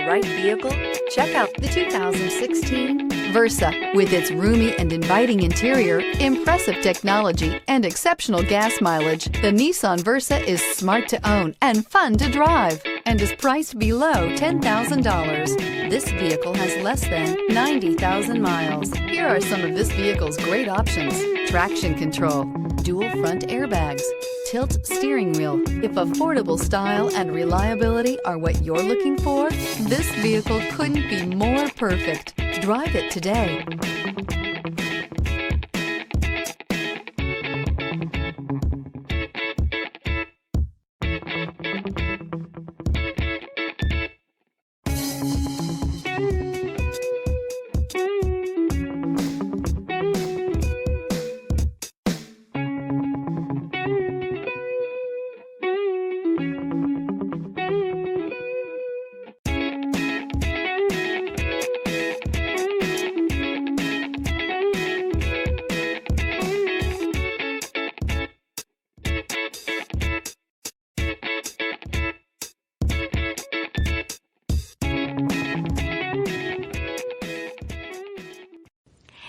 right vehicle? Check out the 2016 Versa. With its roomy and inviting interior, impressive technology, and exceptional gas mileage, the Nissan Versa is smart to own and fun to drive, and is priced below $10,000. This vehicle has less than 90,000 miles. Here are some of this vehicle's great options: traction control, dual front airbags, tilt steering wheel. If affordable style and reliability are what you're looking for, this vehicle couldn't be more perfect. Drive it today.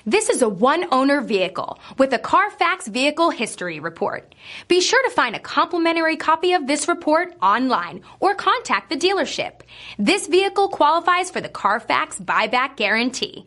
This is a one-owner vehicle with a Carfax Vehicle History Report. Be sure to find a complimentary copy of this report online or contact the dealership. This vehicle qualifies for the Carfax Buyback Guarantee.